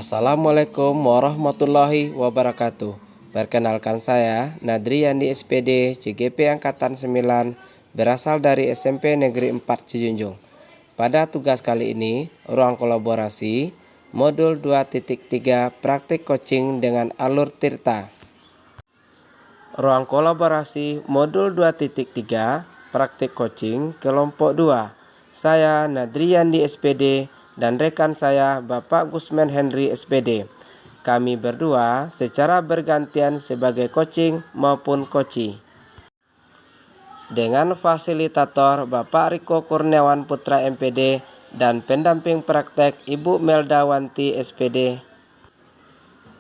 Assalamualaikum warahmatullahi wabarakatuh. Perkenalkan saya Nadri Yandi SPD CGP Angkatan 9 berasal dari SMP Negeri 4 Cijunjung. Pada tugas kali ini, ruang kolaborasi modul 2.3 praktik coaching dengan alur Tirta. Ruang kolaborasi modul 2.3 praktik coaching kelompok 2. Saya Nadri Yandi SPD dan rekan saya Bapak Gusman Henry SPD. Kami berdua secara bergantian sebagai coaching maupun coachi. Dengan fasilitator Bapak Riko Kurniawan Putra MPD dan pendamping praktek Ibu Melda Wanti SPD.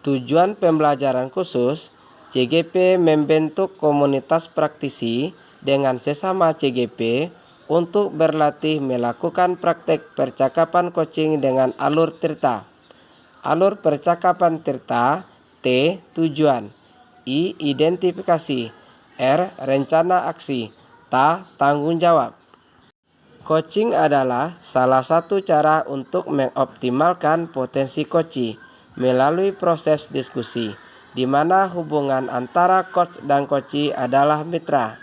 Tujuan pembelajaran khusus, CGP membentuk komunitas praktisi dengan sesama CGP untuk berlatih melakukan praktek percakapan coaching dengan alur Tirta. Alur percakapan Tirta, T. Tujuan, I. Identifikasi, R. Rencana aksi, T. Tanggung jawab. Coaching adalah salah satu cara untuk mengoptimalkan potensi coachee melalui proses diskusi, di mana hubungan antara coach dan coachee adalah mitra.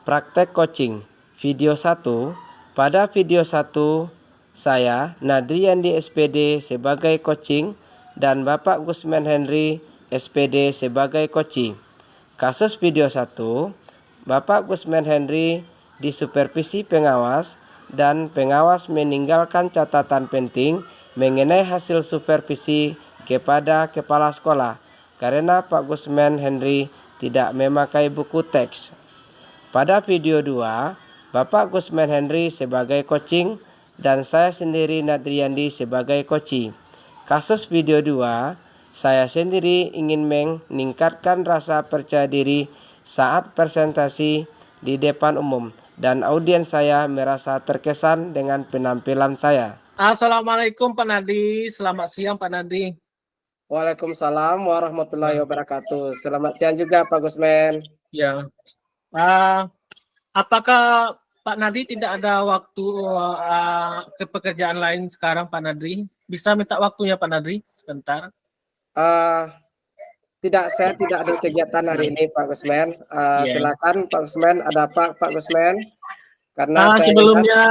Praktek coaching, video 1. Pada video 1, saya Nadri Yandi SPD sebagai coaching dan Bapak Gusman Henry SPD sebagai coachee. Kasus video 1, Bapak Gusman Henry disupervisi pengawas dan pengawas meninggalkan catatan penting mengenai hasil supervisi kepada kepala sekolah karena Pak Gusman Henry tidak memakai buku teks. Pada video 2, Bapak Gusman Henry sebagai coaching dan saya sendiri Nadri Yandi sebagai coachee. Kasus video 2, saya sendiri ingin meningkatkan rasa percaya diri saat presentasi di depan umum dan audiens saya merasa terkesan dengan penampilan saya. Assalamualaikum Pak Nadi, selamat siang Pak Nadi. Waalaikumsalam warahmatullahi wabarakatuh. Selamat siang juga Pak Gusman. Ya, apakah Pak Nadi tidak ada waktu ke pekerjaan lain sekarang Pak Nadi? Bisa minta waktunya Pak Nadi sebentar? Tidak, saya tidak ada kegiatan hari ini Pak Gusman. Silakan Pak Gusman, ada apa Pak Gusman? Karena sebelumnya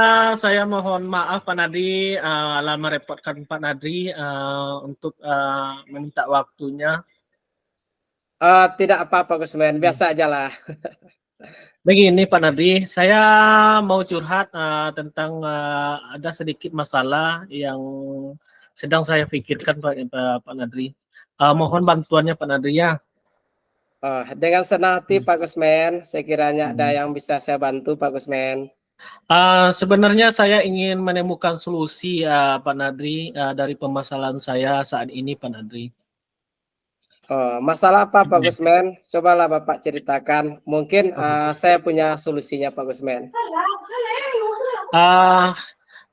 saya mohon maaf Pak Nadi, lama repotkan Pak Nadi untuk meminta waktunya. Tidak apa Pak Gusman, biasa aja lah. Begini Pak Nadi, saya mau curhat tentang ada sedikit masalah yang sedang saya pikirkan Pak Nadi. Mohon bantuannya Pak Nadi ya. Dengan senang hati Pak Gusman, sekiranya ada yang bisa saya bantu Pak Gusman. Sebenarnya saya ingin menemukan solusi Pak Nadri dari permasalahan saya saat ini Pak Nadri. Masalah apa Pak Gusman? Cobalah Bapak ceritakan. Mungkin saya punya solusinya Pak Gusman.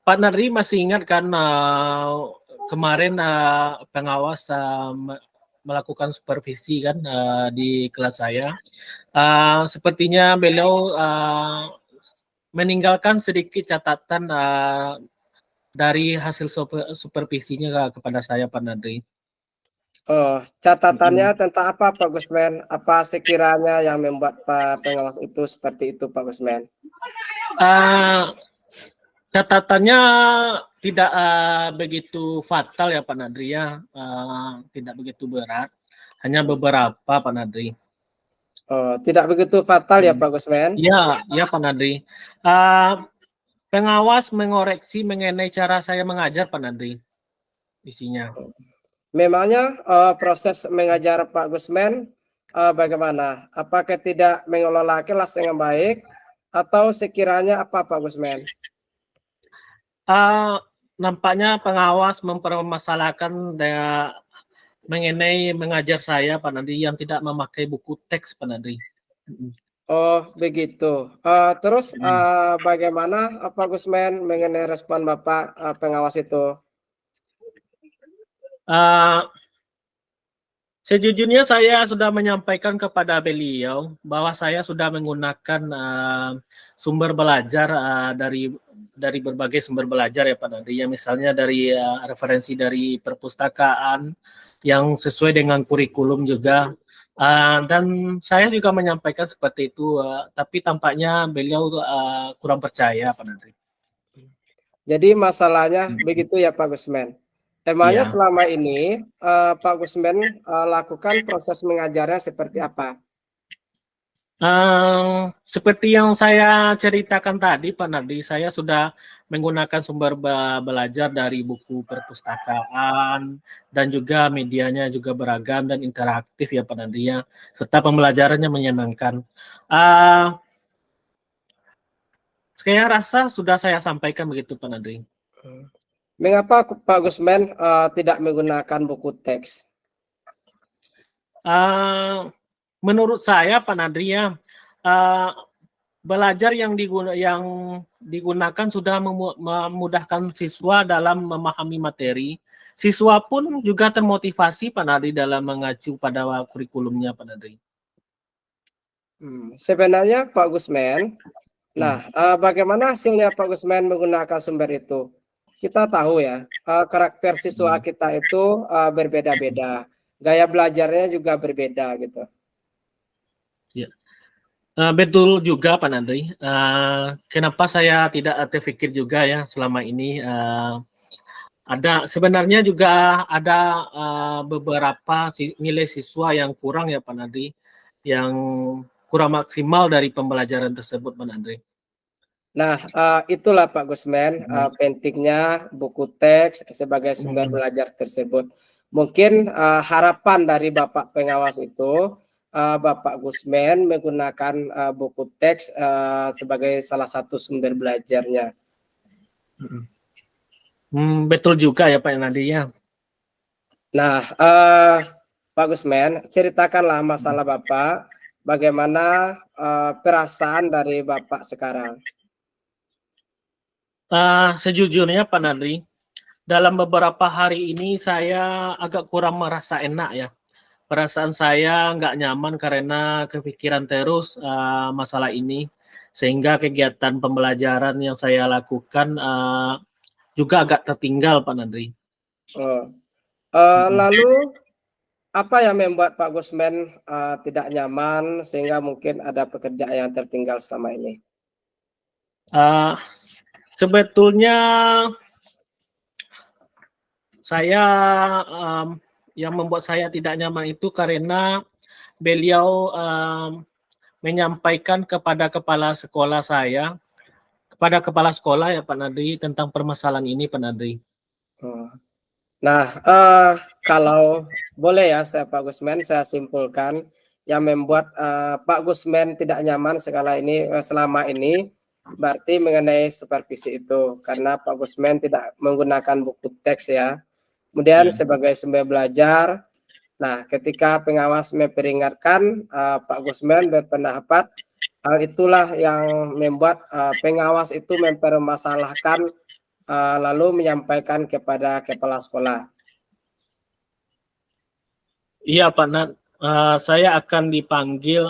Pak Nadri masih ingat kan kemarin pengawas melakukan supervisi kan di kelas saya. Sepertinya beliau meninggalkan sedikit catatan dari hasil supervisinya kepada saya Pak Nadri. Catatannya tentang apa Pak Gusman? Apa sekiranya yang membuat Pak pengawas itu seperti itu Pak Gusman? Catatannya tidak begitu fatal ya Pak Nadri ya, tidak begitu berat, hanya beberapa Pak Nadri. Tidak begitu fatal ya Pak Gusman? Ya Pak Nadri. Pengawas mengoreksi mengenai cara saya mengajar Pak Nadri, isinya. Memangnya proses mengajar Pak Gusman bagaimana? Apakah tidak mengelola kelas dengan baik atau sekiranya apa Pak Gusman? Nampaknya pengawas mempermasalahkan mengenai mengajar saya Pak Nadri yang tidak memakai buku teks Pak Nadri. Oh begitu. Terus bagaimana Pak Gusman mengenai respon Bapak pengawas itu? Sejujurnya saya sudah menyampaikan kepada beliau bahwa saya sudah menggunakan sumber belajar dari dari berbagai sumber belajar ya Pak Nadri, ya misalnya dari referensi dari perpustakaan yang sesuai dengan kurikulum juga. Dan saya juga menyampaikan seperti itu, tapi tampaknya beliau kurang percaya Pak Nadri. Jadi masalahnya begitu ya Pak Gusmen. Emangnya Ya. selama ini Pak Gusmen lakukan proses mengajarnya seperti apa? Seperti yang saya ceritakan tadi Pak Nardi, saya sudah menggunakan sumber belajar dari buku perpustakaan dan juga medianya juga beragam dan interaktif ya Pak Nardi ya, serta pembelajarannya menyenangkan. Saya rasa sudah saya sampaikan begitu Pak Nardi. Mengapa Pak Gusmen tidak menggunakan buku teks? Menurut saya Pak Nadri ya, belajar yang digunakan sudah memudahkan siswa dalam memahami materi. Siswa pun juga termotivasi Pak Nadri dalam mengacu pada kurikulumnya Pak Nadri. Sebenarnya Pak Gusmen, bagaimana hasilnya Pak Gusmen menggunakan sumber itu? Kita tahu ya, karakter siswa kita itu berbeda-beda, gaya belajarnya juga berbeda gitu. Ya. Betul juga Pak Nandri. Kenapa saya tidak terpikir juga ya selama ini sebenarnya juga ada beberapa nilai siswa yang kurang ya Pak Nandri, yang kurang maksimal dari pembelajaran tersebut Pak Nandri. Nah, itulah Pak Gusmen pentingnya buku teks sebagai sumber belajar tersebut. Mungkin harapan dari Bapak pengawas itu Bapak Gusmen menggunakan buku teks sebagai salah satu sumber belajarnya. Betul juga ya Pak Nandi ya. Nah, Pak Gusmen, ceritakanlah masalah Bapak, bagaimana perasaan dari Bapak sekarang. Sejujurnya Pak Nandri, dalam beberapa hari ini saya agak kurang merasa enak ya. Perasaan saya nggak nyaman karena kepikiran terus masalah ini, sehingga kegiatan pembelajaran yang saya lakukan juga agak tertinggal Pak Nandri. Lalu apa yang membuat Pak Gusmen tidak nyaman sehingga mungkin ada pekerjaan yang tertinggal selama ini? Sebetulnya saya yang membuat saya tidak nyaman itu karena beliau menyampaikan kepada kepala sekolah saya, kepada kepala sekolah ya Pak Nadri tentang permasalahan ini Pak Nadri. Nah, kalau boleh ya saya Pak Gusmen, saya simpulkan yang membuat Pak Gusmen tidak nyaman selama ini berarti mengenai supervisi itu, karena Pak Gusmen tidak menggunakan buku teks ya. Kemudian sebagai sumber belajar, nah ketika pengawas memperingatkan, Pak Gusmen berpendapat hal itulah yang membuat pengawas itu mempermasalahkan lalu menyampaikan kepada kepala sekolah. Iya Pak Nat, saya akan dipanggil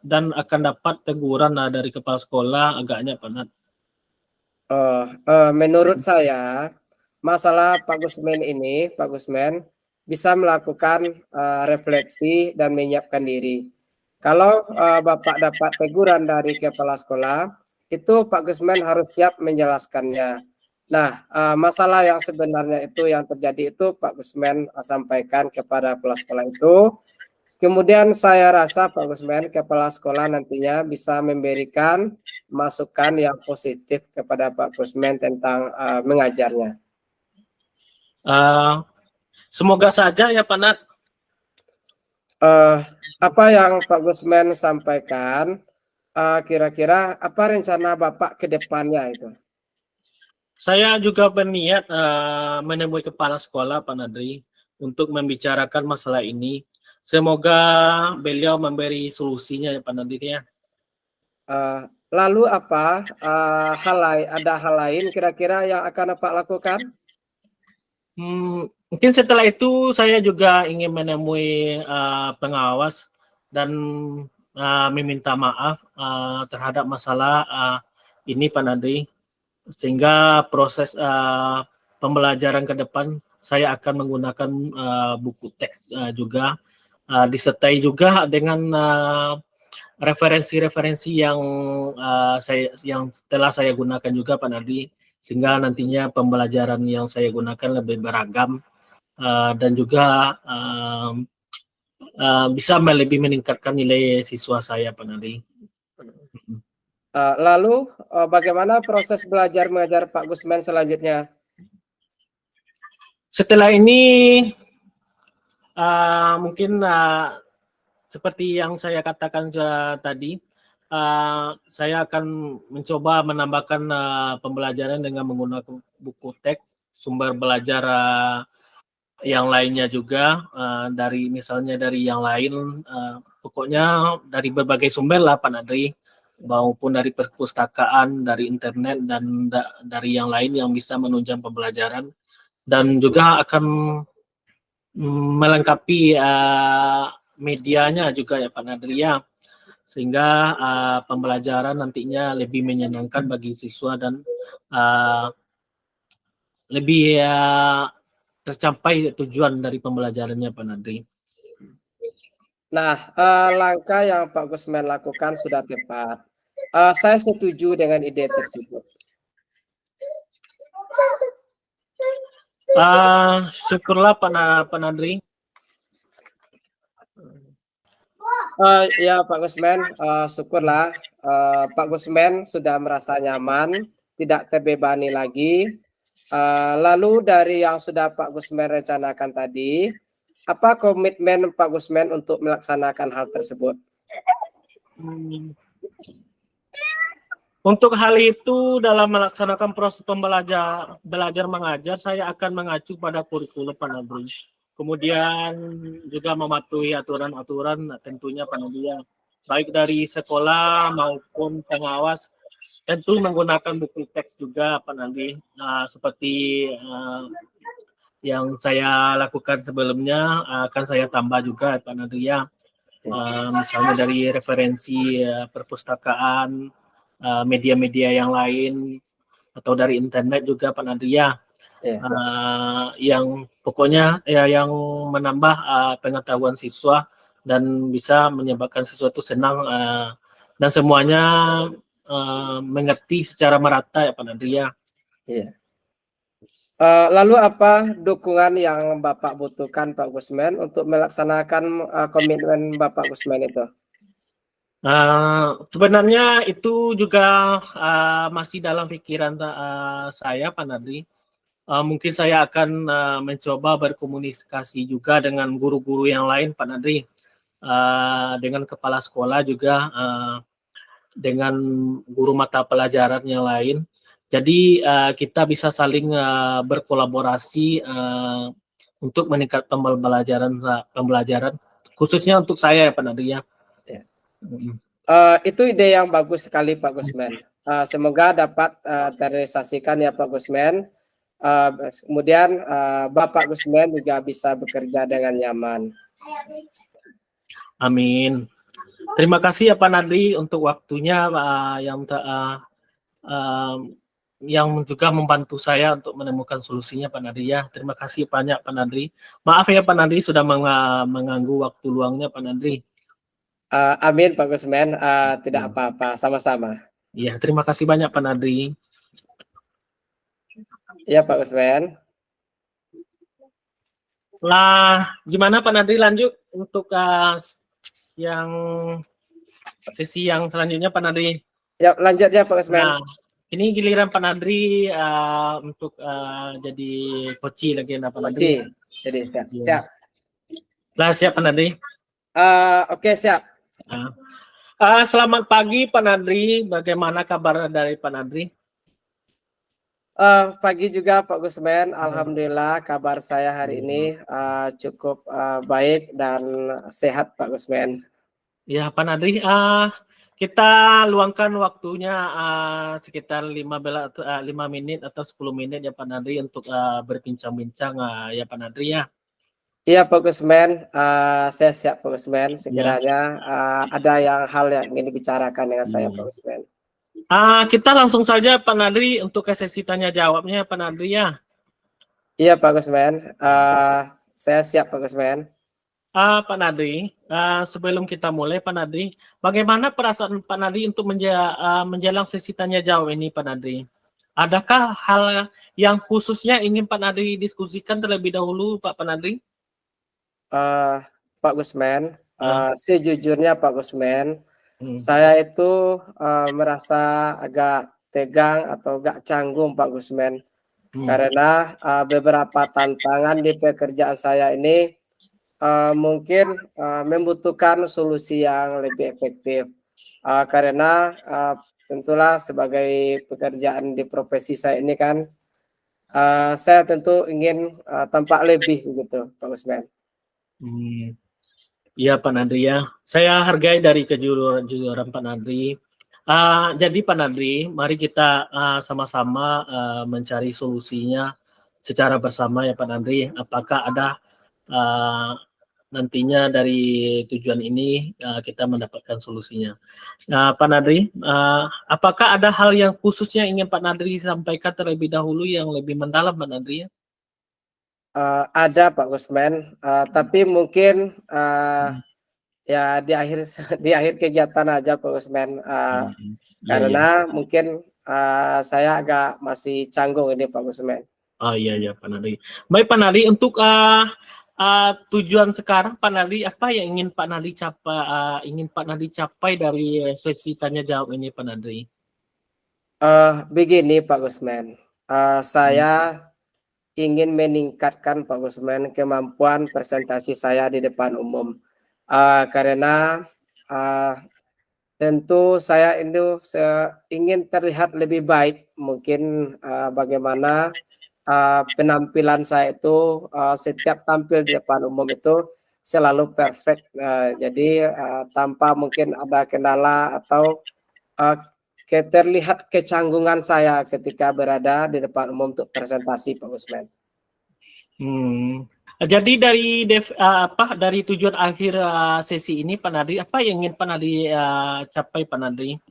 dan akan dapat teguran dari kepala sekolah agaknya Pak Nat. Menurut saya masalah Pak Gusmen ini, Pak Gusmen bisa melakukan refleksi dan menyiapkan diri. Kalau Bapak dapat teguran dari kepala sekolah, itu Pak Gusmen harus siap menjelaskannya. Nah, masalah yang sebenarnya itu yang terjadi itu Pak Gusmen sampaikan kepada kepala sekolah itu. Kemudian saya rasa Pak Gusmen, kepala sekolah nantinya bisa memberikan masukan yang positif kepada Pak Gusmen tentang mengajarnya. Semoga saja ya Pak Nat. Apa yang Pak Gusmen sampaikan, kira-kira apa rencana Bapak ke depannya itu? Saya juga berniat menemui kepala sekolah Pak Nadri untuk membicarakan masalah ini. Semoga beliau memberi solusinya ya Pak Nadri ya. Lalu apa ada hal lain kira-kira yang akan Bapak lakukan? Mungkin setelah itu saya juga ingin menemui pengawas dan meminta maaf terhadap masalah ini Pak Nadri, sehingga proses pembelajaran ke depan saya akan menggunakan buku teks juga, disertai juga dengan referensi-referensi yang telah saya gunakan juga Pak Nadri, sehingga nantinya pembelajaran yang saya gunakan lebih beragam dan juga bisa lebih meningkatkan nilai siswa saya Pak Nadri. Lalu bagaimana proses belajar mengajar Pak Gusman selanjutnya? Setelah ini mungkin seperti yang saya katakan tadi, saya akan mencoba menambahkan pembelajaran dengan menggunakan buku teks, sumber belajar yang lainnya juga, misalnya dari yang lain, pokoknya dari berbagai sumber lah Pak Nadri, maupun dari perpustakaan, dari internet, dan dari yang lain yang bisa menunjang pembelajaran, dan juga akan melengkapi medianya juga ya Pak Nadri ya, sehingga pembelajaran nantinya lebih menyenangkan bagi siswa dan lebih tercapai tujuan dari pembelajarannya Pak Nadri. Nah, langkah yang Pak Gusman lakukan sudah tepat. Saya setuju dengan ide tersebut. Syukurlah Pak Nadri. Ya Pak Gusman, syukurlah Pak Gusman sudah merasa nyaman, tidak terbebani lagi. Lalu dari yang sudah Pak Gusman rencanakan tadi, apa komitmen Pak Gusman untuk melaksanakan hal tersebut? Untuk hal itu, dalam melaksanakan proses belajar mengajar, saya akan mengacu pada kurikulum Pak Nadri. Kemudian juga mematuhi aturan-aturan tentunya Pak Nadri, baik dari sekolah maupun pengawas, tentu menggunakan buku teks juga Pak Nadri, seperti yang saya lakukan sebelumnya akan saya tambah juga Pak Nadri ya, misalnya dari referensi perpustakaan, media-media yang lain, atau dari internet juga Pak Nadri ya, yang pokoknya ya yang menambah pengetahuan siswa dan bisa menyebabkan siswa itu senang dan semuanya mengerti secara merata ya Pak Nadri ya. Lalu apa dukungan yang Bapak butuhkan Pak Gusman untuk melaksanakan komitmen Bapak Gusman itu? Sebenarnya itu juga masih dalam pikiran saya Pak Nadri. Mungkin saya akan mencoba berkomunikasi juga dengan guru-guru yang lain Pak Nadri, dengan kepala sekolah juga, dengan guru mata pelajaran yang lain. Jadi kita bisa saling berkolaborasi untuk meningkatkan pembelajaran khususnya untuk saya ya Pak Nadri ya. Itu ide yang bagus sekali Pak Gusman. Semoga dapat terrealisasikan ya Pak Gusman. Kemudian Bapak Gusman juga bisa bekerja dengan nyaman. Amin. Terima kasih ya Pak Nadri untuk waktunya yang juga membantu saya untuk menemukan solusinya Pak Nadri ya. Terima kasih banyak Pak Nadri. Maaf ya Pak Nadri sudah mengganggu waktu luangnya Pak Nadri. Amin Pak Gusman, tidak apa-apa, sama-sama. Iya, terima kasih banyak Pak Nadri. Iya Pak Gusman. Lah, gimana Pak Nadri lanjut untuk yang sesi yang selanjutnya Pak Nadri? Ya, lanjut ya Pak Gusman. Nah, ini giliran Pak Nadri untuk jadi koci lagi Pak Nadri. Jadi siap. Lah, siap Pak Nadri. Oke, siap. Selamat pagi Pak Nadri. Bagaimana kabar dari Pak Nadri? Pagi juga Pak Gusman. Alhamdulillah kabar saya hari ini cukup baik dan sehat Pak Gusman. Ya Pak Nadri, kita luangkan waktunya sekitar 5 menit atau 10 menit ya Pak Nadri untuk berbincang-bincang ya Pak Nadri ya. Iya Pak Gusman, saya siap Pak Gusman. Sekiranya ada hal yang ingin dibicarakan dengan saya Pak Gusman. Kita langsung saja Pak Nadri untuk ke sesi tanya jawabnya Pak Nadri ya. Iya Pak Gusman, saya siap Pak Gusman. Pak Nadri, sebelum kita mulai Pak Nadri, bagaimana perasaan Pak Nadri untuk menjelang sesi tanya jawab ini Pak Nadri? Adakah hal yang khususnya ingin Pak Nadri diskusikan terlebih dahulu Pak Nadri? Pak Gusman, Ah, sejujurnya Pak Gusman, hmm, saya itu merasa agak tegang atau agak canggung Pak Gusman, hmm, karena beberapa tantangan di pekerjaan saya ini mungkin membutuhkan solusi yang lebih efektif. Karena tentulah sebagai pekerjaan di profesi saya ini kan, saya tentu ingin tampak lebih begitu, Pak Gusman. hmm. Iya Pak Nadri ya, saya hargai dari kejujuran Pak Nadri. Jadi Pak Nadri, mari kita sama-sama mencari solusinya secara bersama ya Pak Nadri. Apakah ada uh, nantinya dari tujuan ini kita mendapatkan solusinya. Pak Nadri, apakah ada hal yang khususnya ingin Pak Nadri sampaikan terlebih dahulu yang lebih mendalam Pak Nadri? Ada Pak Gusman, tapi mungkin Hmm, ya di akhir di akhir kegiatan aja Pak Gusman, Iya ya. karena mungkin saya agak masih canggung ini Pak Gusman. Oh iya ya Pak Nadri. Baik Pak Nadri, untuk tujuan sekarang Pak Nadri, apa yang ingin Pak Nadri capai dari sesi tanya jawab ini Pak Nadri? Begini Pak Gusman, Hmm. saya ingin meningkatkan Pak Gusman kemampuan presentasi saya di depan umum, karena tentu saya itu ingin terlihat lebih baik mungkin, bagaimana penampilan saya itu setiap tampil di depan umum itu selalu perfect, jadi tanpa mungkin ada kendala atau terlihat kecanggungan saya ketika berada di depan umum untuk presentasi Pak Gusman. Hmm. Jadi dari tujuan akhir sesi ini Pak Nadri, apa yang ingin Pak Nadri capai Pak Nadri?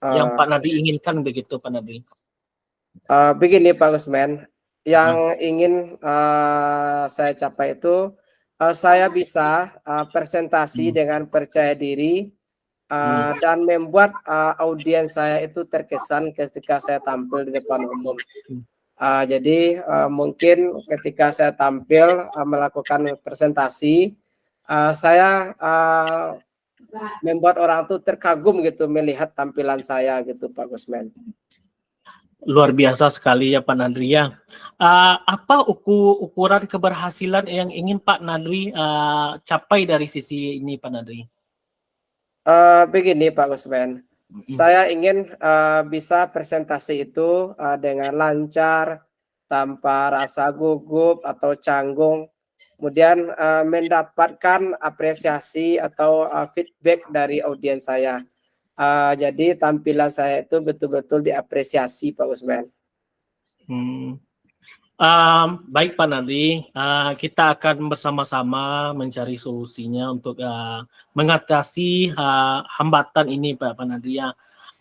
Yang Uh, Pak Nadri inginkan begitu Pak Nadri? Begini Pak Gusman, yang Ah, ingin saya capai itu saya bisa presentasi hmm, dengan percaya diri hmm, dan membuat audiens saya itu terkesan ketika saya tampil di depan umum. hmm. Jadi mungkin ketika saya tampil melakukan presentasi, saya membuat orang tuh terkagum gitu melihat tampilan saya gitu Pak Gusman. Luar biasa sekali ya Pak Nadri ya. Apa ukuran keberhasilan yang ingin Pak Nadri capai dari sisi ini Pak Nadri? Begini Pak Gusman, Mm, saya ingin bisa presentasi itu dengan lancar, tanpa rasa gugup atau canggung, kemudian mendapatkan apresiasi atau feedback dari audiens saya. Jadi tampilan saya itu betul-betul diapresiasi Pak Gusman. hmm. Baik Pak Nadri, kita akan bersama-sama mencari solusinya untuk mengatasi hambatan ini Pak Nadri ya.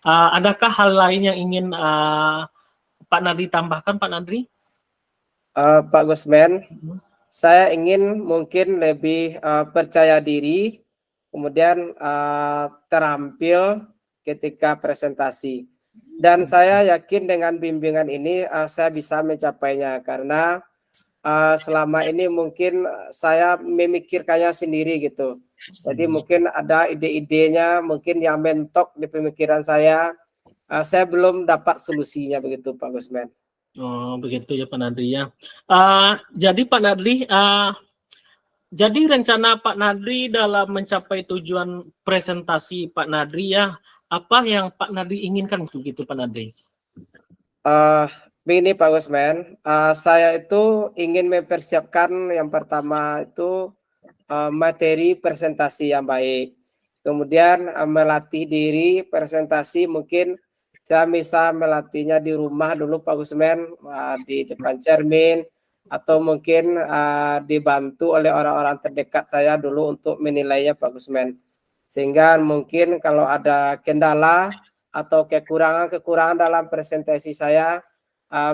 Adakah hal lain yang ingin Pak Nadri tambahkan Pak Nadri? Pak Gusman, Hmm. saya ingin mungkin lebih percaya diri, kemudian terampil ketika presentasi. Dan saya yakin dengan bimbingan ini saya bisa mencapainya karena selama ini mungkin saya memikirkannya sendiri gitu. Jadi mungkin ada ide-idenya mungkin yang mentok di pemikiran saya belum dapat solusinya begitu Pak Gusman. Oh, begitu ya Pak Nadri ya. Jadi Pak Nadri, jadi rencana Pak Nadri dalam mencapai tujuan presentasi Pak Nadri ya, apa yang Pak Nadri inginkan begitu Pak Nadri? Uh, Begini Pak Gusman, saya itu ingin mempersiapkan yang pertama itu materi presentasi yang baik. Kemudian melatih diri presentasi mungkin saya bisa melatihnya di rumah dulu Pak Gusman, di depan cermin atau mungkin dibantu oleh orang-orang terdekat saya dulu untuk menilainya Pak Gusman. Sehingga mungkin kalau ada kendala atau kekurangan-kekurangan dalam presentasi saya,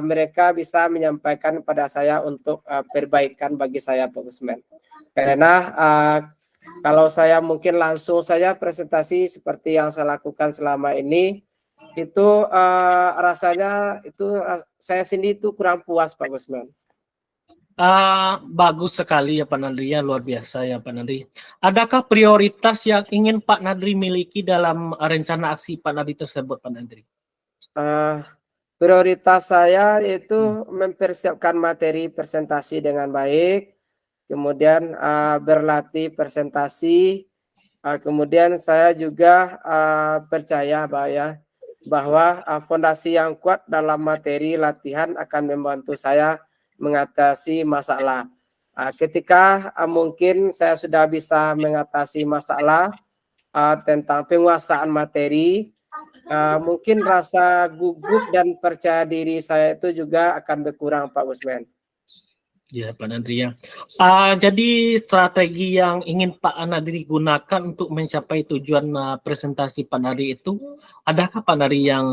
mereka bisa menyampaikan kepada saya untuk perbaikan bagi saya, Pak Gusman. Karena kalau saya mungkin langsung saja presentasi seperti yang saya lakukan selama ini, itu rasanya itu saya sendiri itu kurang puas, Pak Gusman. Bagus sekali ya Pak Nadri, ya luar biasa ya Pak Nadri. Adakah prioritas yang ingin Pak Nadri miliki dalam rencana aksi Pak Nadri tersebut, Pak Nadri? Prioritas saya itu mempersiapkan materi presentasi dengan baik, kemudian berlatih presentasi, kemudian saya juga percaya bahwa fondasi yang kuat dalam materi latihan akan membantu saya mengatasi masalah. Ketika mungkin saya sudah bisa mengatasi masalah tentang penguasaan materi, mungkin rasa gugup dan percaya diri saya itu juga akan berkurang, Pak Gusman. Ya Pak Nadri ya. Jadi strategi yang ingin Pak Nadri gunakan untuk mencapai tujuan presentasi Pak Nadri itu, adakah Pak Nadri yang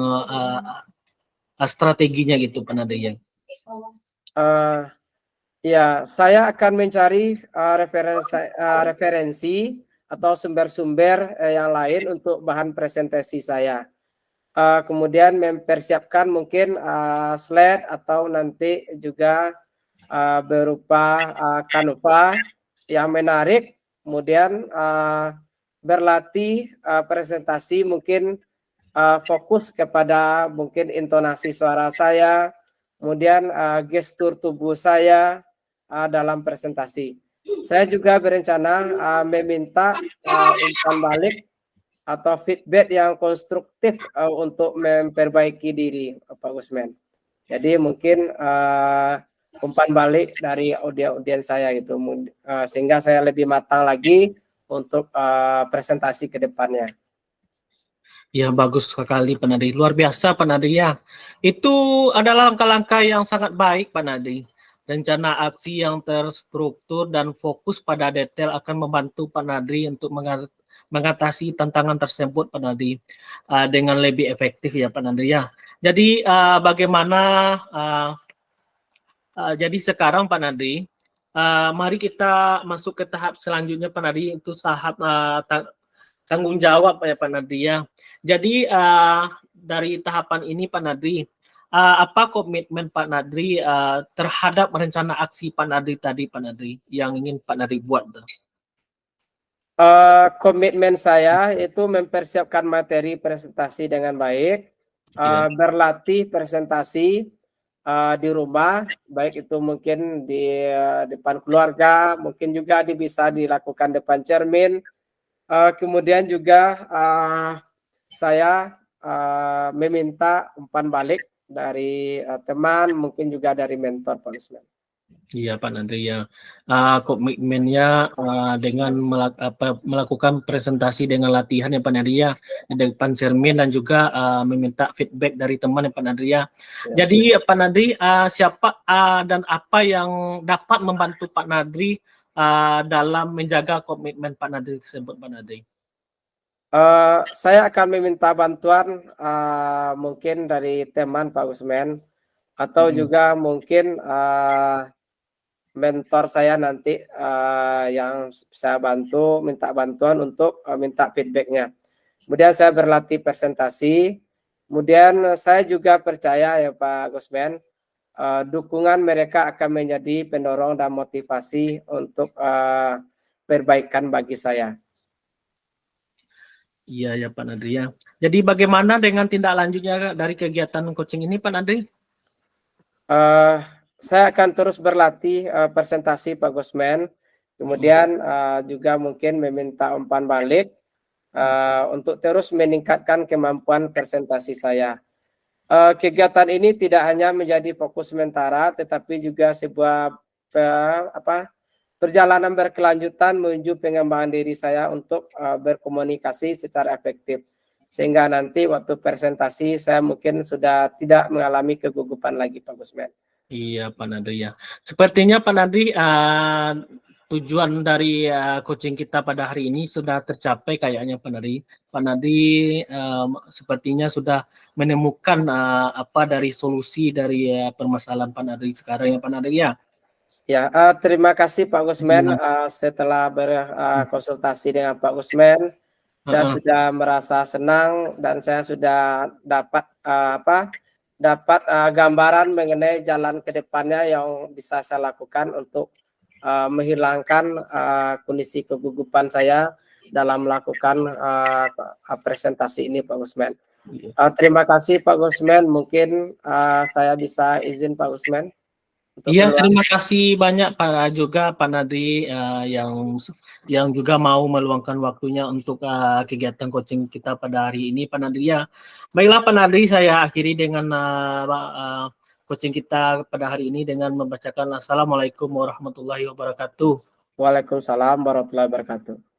strateginya gitu Pak Nadri ya? Ya, saya akan mencari referensi atau sumber-sumber yang lain untuk bahan presentasi saya. Kemudian mempersiapkan mungkin slide atau nanti juga berupa Canva yang menarik, kemudian berlatih presentasi mungkin fokus kepada mungkin intonasi suara saya, kemudian gestur tubuh saya dalam presentasi. Saya juga berencana meminta umpan balik atau feedback yang konstruktif untuk memperbaiki diri, Pak Gusman. Jadi mungkin umpan balik dari audiens saya gitu, sehingga saya lebih matang lagi untuk presentasi ke depannya. Ya bagus sekali Pak Nadri, luar biasa Pak Nadri ya. Itu adalah langkah-langkah yang sangat baik Pak Nadri. Rencana aksi yang terstruktur dan fokus pada detail akan membantu Pak Nadri untuk mengatasi tantangan tersebut Pak Nadri dengan lebih efektif ya Pak Nadri ya. Jadi bagaimana jadi sekarang Pak Nadri, mari kita masuk ke tahap selanjutnya Pak Nadri, itu tahap tanggung jawab ya Pak Nadri ya. Jadi dari tahapan ini Pak Nadri, apa komitmen Pak Nadri terhadap rencana aksi Pak Nadri tadi Pak Nadri yang ingin Pak Nadri buat? Komitmen saya itu mempersiapkan materi presentasi dengan baik, berlatih presentasi di rumah, baik itu mungkin di depan keluarga, mungkin juga bisa dilakukan depan cermin. Kemudian juga saya meminta umpan balik dari teman, mungkin juga dari mentor, Pak Gusman. Iya Pak Nadri ya, komitmennya dengan melakukan presentasi dengan latihan ya Pak Nadri ya, di depan cermin dan juga meminta feedback dari teman ya Pak Nadri ya. Jadi Pak Nadri, siapa dan apa yang dapat membantu Pak Nadri dalam menjaga komitmen Pak Nadri tersebut Pak Nadri? Saya akan meminta bantuan mungkin dari teman Pak Gusman, atau juga mungkin mentor saya nanti yang saya bantu, minta bantuan untuk minta feedbacknya. Kemudian saya berlatih presentasi, kemudian saya juga percaya ya Pak Gusman, dukungan mereka akan menjadi pendorong dan motivasi untuk perbaikan bagi saya. Iya ya Pak Nadri ya. Jadi bagaimana dengan tindak lanjutnya dari kegiatan coaching ini Pak Nadri? Saya akan terus berlatih presentasi Pak Gusman, kemudian juga mungkin meminta umpan balik untuk terus meningkatkan kemampuan presentasi saya. Kegiatan ini tidak hanya menjadi fokus sementara, tetapi juga sebuah perjalanan berkelanjutan menuju pengembangan diri saya untuk berkomunikasi secara efektif. Sehingga nanti waktu presentasi saya mungkin sudah tidak mengalami kegugupan lagi, Pak Gusman. Iya Pak Nadri ya. Sepertinya Pak Nadri tujuan dari coaching kita pada hari ini sudah tercapai kayaknya Pak Nadi. Pak Nadi sepertinya sudah menemukan apa dari solusi dari permasalahan Pak Nadi sekarang ya Pak Nadi ya. Ya, terima kasih Pak Gusmen. Setelah berkonsultasi dengan Pak Gusmen, saya sudah merasa senang dan saya sudah dapat gambaran mengenai jalan ke depannya yang bisa saya lakukan untuk menghilangkan kondisi kegugupan saya dalam melakukan presentasi ini, Pak Gusmen. Terima kasih Pak Gusmen. Mungkin saya bisa izin Pak Gusmen. Iya, terima kasih banyak Pak Nadri yang juga mau meluangkan waktunya untuk kegiatan coaching kita pada hari ini Pak Nadri ya. Baiklah Pak Nadri, saya akhiri dengan coaching kita pada hari ini dengan membacakan Assalamualaikum warahmatullahi wabarakatuh. Waalaikumsalam warahmatullahi wabarakatuh.